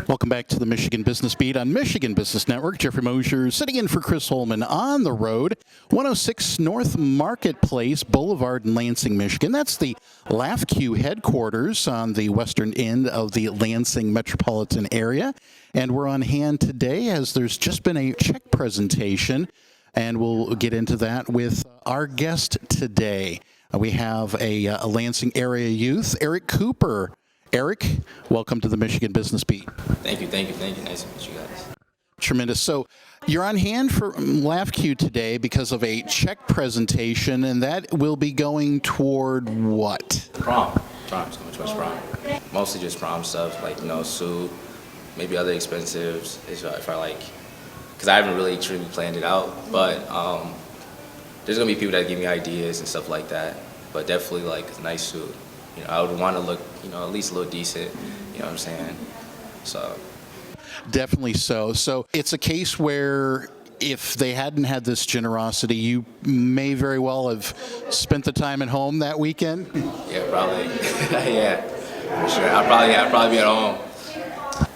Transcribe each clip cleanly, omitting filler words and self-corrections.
Welcome back to the Michigan Business Beat on Michigan Business Network. Jeffrey Mosher sitting in for Chris Holman on the road, 106 North Marketplace Boulevard in Lansing, Michigan. That's the LAFCU headquarters on the western end of the Lansing metropolitan area. And we're on hand today as there's just been a check presentation, and we'll get into that with our guest today. We have a Lansing area youth, Eric Cooper. Eric, welcome to the Michigan Business Beat. Thank you. Nice to meet you guys. Tremendous. So you're on hand for LAFCU today because of a check presentation, and that will be going toward what? Prom. It's going towards prom. Mostly just prom stuff, like, suit, maybe other expensives, if I like, because I haven't really truly planned it out, but there's going to be people that give me ideas and stuff like that, but definitely like a nice suit. I would want to look, at least a little decent, you know what I'm saying? So. Definitely so. So it's a case where if they hadn't had this generosity, you may very well have spent the time at home that weekend? Yeah, probably. Yeah, for sure. I'd probably be at home.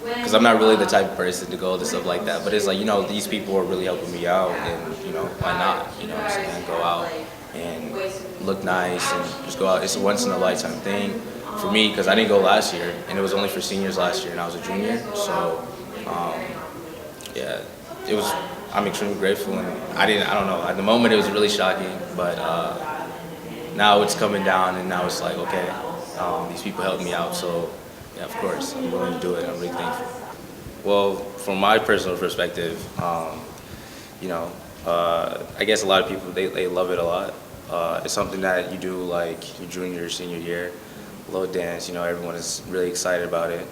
Because I'm not really the type of person to go to stuff like that. But it's like, these people are really helping me out, and, why not? You know what I'm saying? Go out and look nice and just go out. It's a once-in-a-lifetime thing for me because I didn't go last year, and it was only for seniors last year, and I was a junior. So, yeah, I'm extremely grateful, and I don't know. At the moment, it was really shocking, but now it's coming down, and now it's like, okay, these people helped me out, so yeah, of course, I'm willing to do it. I'm really thankful. Well, from my personal perspective, I guess a lot of people, they love it a lot. It's something that you do like your junior or senior year, a little dance, everyone is really excited about it.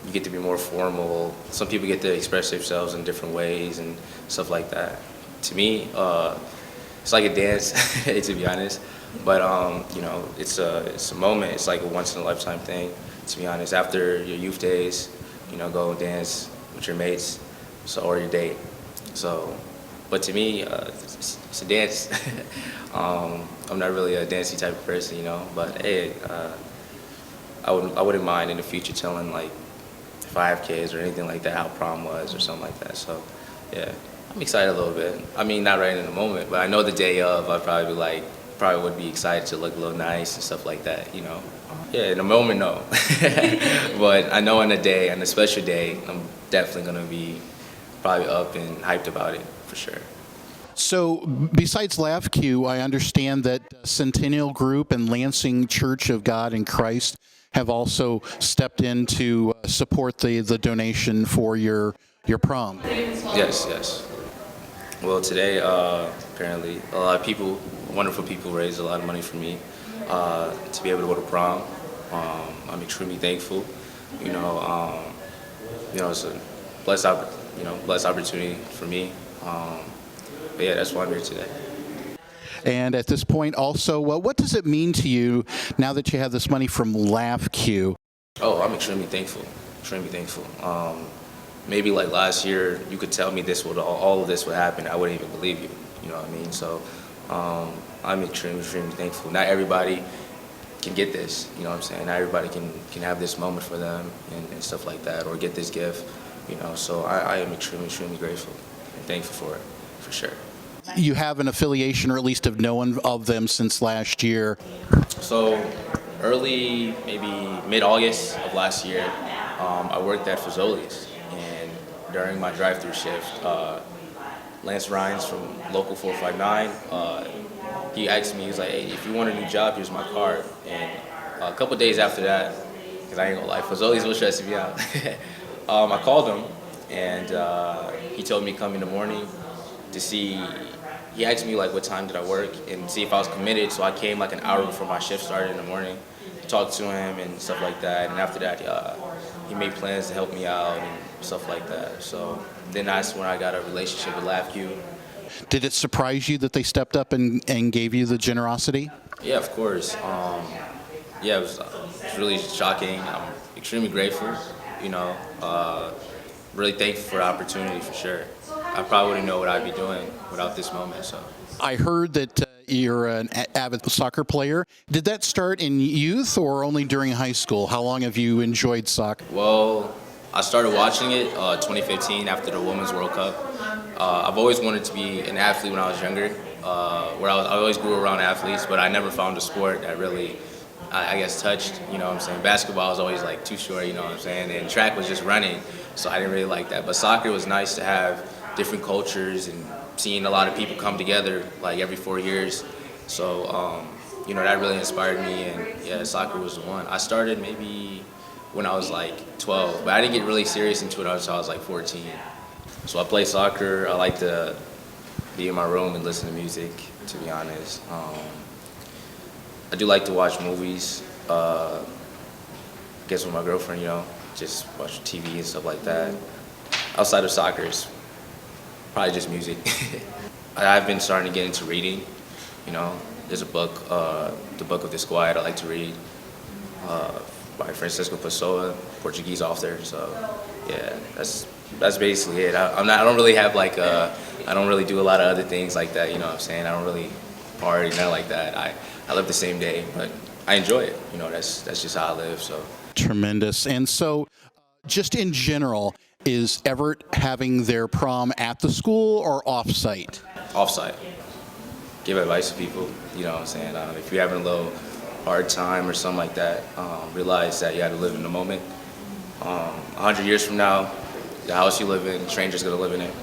You get to be more formal. Some people get to express themselves in different ways and stuff like that. To me, it's like a dance, to be honest. But it's a moment. It's like a once-in-a-lifetime thing, to be honest. After your youth days, go dance with your mates, or your date. So, but to me, it's a dance. I'm not really a dancey type of person, But hey, I wouldn't mind in the future telling, like, if I have kids or anything like that, how prom was or something like that. So, yeah, I'm excited a little bit. I mean, not right in the moment, but I know the day of, I'd probably would be excited to look a little nice and stuff like that, Yeah, in the moment, no. But I know on a special day, I'm definitely gonna be probably up and hyped about it for sure. So besides LAFCU, I understand that Centennial Group and Lansing Church of God in Christ have also stepped in to support the donation for your prom. Yes. Well, today, apparently, a lot of people, wonderful people, raised a lot of money for me to be able to go to prom. I'm extremely thankful. It's a blessed opportunity for me. But yeah, that's why I'm here today. And at this point, also, what does it mean to you now that you have this money from LAFCU? Oh, I'm extremely thankful. Maybe like last year, you could tell me all of this would happen. I wouldn't even believe you. You know what I mean? So I'm extremely thankful. Not everybody can get this. You know what I'm saying? Not everybody can have this moment for them and stuff like that, or get this gift. So I am extremely grateful and thankful for it, for sure. You have an affiliation, or at least have known of them since last year. So early, maybe mid-August of last year, I worked at Fazoli's, and during my drive-through shift, Lance Rhines from Local 459, he asked me, he was like, hey, if you want a new job, here's my card. And a couple days after that, because I ain't gonna lie, Fazoli's was stressing me out. I called him, and he told me to come in the morning to see. He asked me like what time did I work and see if I was committed. So I came like an hour before my shift started in the morning, talked to him and stuff like that. And after that, he made plans to help me out and stuff like that. So then that's when I got a relationship with LAFCU. Did it surprise you that they stepped up and gave you the generosity? Yeah, of course. It was really shocking. I'm extremely grateful. Really thankful for the opportunity for sure. I probably wouldn't know what I'd be doing without this moment. So I heard that you're an avid soccer player. Did that start in youth or only during high school? How long have you enjoyed soccer? Well, I started watching it 2015 after the Women's World Cup. I've always wanted to be an athlete when I was younger, I always grew around athletes, but I never found a sport that really, I guess, touched, you know what I'm saying. Basketball was always like too short, you know what I'm saying, and track was just running, so I didn't really like that. But soccer was nice to have different cultures and seeing a lot of people come together like every 4 years. So, you know, that really inspired me, and yeah, soccer was the one. I started maybe when I was like 12, but I didn't get really serious into it until I was like 14. So I play soccer. I like to be in my room and listen to music, to be honest. I do like to watch movies. I guess with my girlfriend, you know, just watch TV and stuff like that. Outside of soccer, it's probably just music. I've been starting to get into reading. You know, there's a book, The Book of the Squad, I like to read, by Francisco Pessoa, Portuguese author. So, yeah, that's basically it. I don't really have like I don't really do a lot of other things like that. You know what I'm saying? I don't really party, nothing like that. I live the same day, but I enjoy it. You know, that's just how I live. So Tremendous. And so, just in general, is Everett having their prom at the school or off-site? Off-site. Give advice to people. You know what I'm saying? If you're having a little hard time or something like that, realize that you have to live in the moment. 100 years from now, the house you live in, strangers gonna live in it.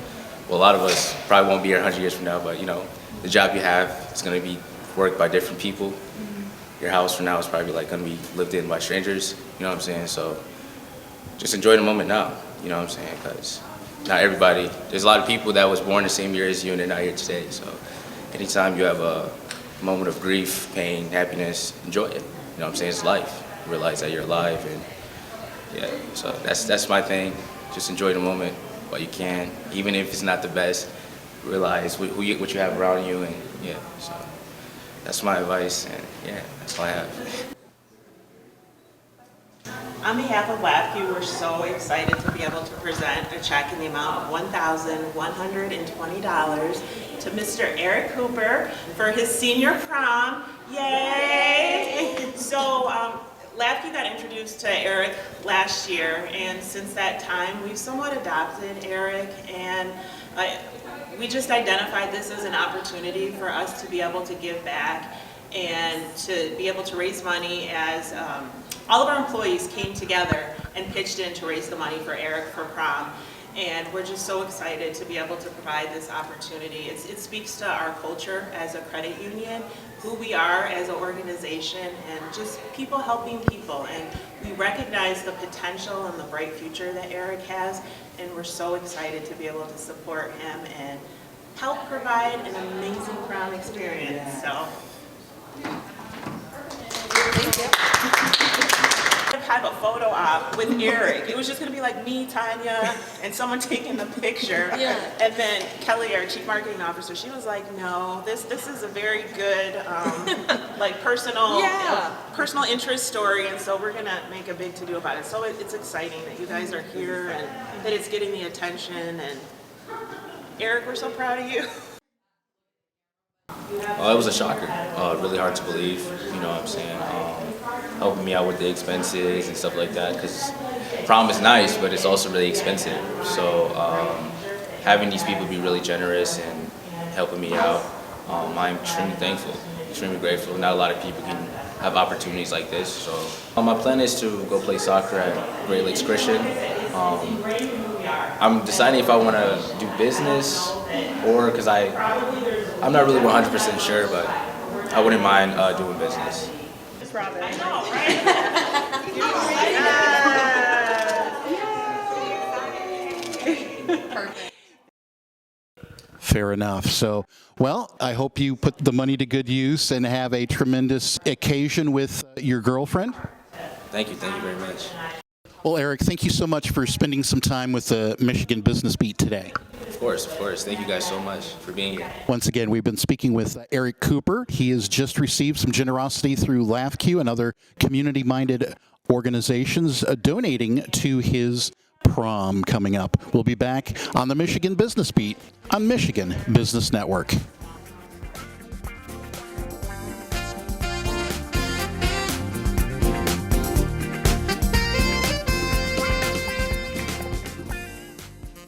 Well, a lot of us probably won't be here 100 years from now, but you know, the job you have is gonna be worked by different people. Your house from now is probably like gonna be lived in by strangers. You know what I'm saying? So just enjoy the moment now. You know what I'm saying? Because not everybody. There's a lot of people that was born the same year as you and they're not here today. So anytime you have a moment of grief, pain, happiness, enjoy it. You know what I'm saying? It's life. Realize that you're alive, and yeah. So that's my thing. Just enjoy the moment while you can, even if it's not the best. Realize what you have around you, and yeah. So that's my advice, and yeah, that's all I have. On behalf of LAFCU, we're so excited to be able to present a check in the amount of $1,120 to Mr. Eric Cooper for his senior prom. Yay! So LAFCU got introduced to Eric last year, and since that time, we've somewhat adopted Eric, and we just identified this as an opportunity for us to be able to give back and to be able to raise money as all of our employees came together and pitched in to raise the money for Eric for prom. And we're just so excited to be able to provide this opportunity. It speaks to our culture as a credit union, who we are as an organization, and just people helping people. And we recognize the potential and the bright future that Eric has, and we're so excited to be able to support him and help provide an amazing prom experience. So. Have a photo op with Eric. It was just going to be like me, Tanya, and someone taking the picture. Yeah. And then Kelly, our chief marketing officer, she was like, "No, this is a very good, like personal interest story, and so we're going to make a big to do about it." So it's exciting that you guys are here and that it's getting the attention. And Eric, we're so proud of you. It was a shocker. Really hard to believe. You know what I'm saying? Helping me out with the expenses and stuff like that, because prom is nice, but it's also really expensive. So having these people be really generous and helping me out, I'm extremely thankful, extremely grateful. Not a lot of people can have opportunities like this. So my plan is to go play soccer at Great Lakes Christian. I'm deciding if I want to do business or, because I'm not really 100% sure, but I wouldn't mind doing business. Robyn. I know, right? Perfect. Fair enough. So, well, I hope you put the money to good use and have a tremendous occasion with your girlfriend. Thank you very much. Well, Eric, thank you so much for spending some time with the Michigan Business Beat today. Of course. Thank you guys so much for being here. Once again, we've been speaking with Eric Cooper. He has just received some generosity through LAFCU and other community-minded organizations donating to his prom coming up. We'll be back on the Michigan Business Beat on Michigan Business Network.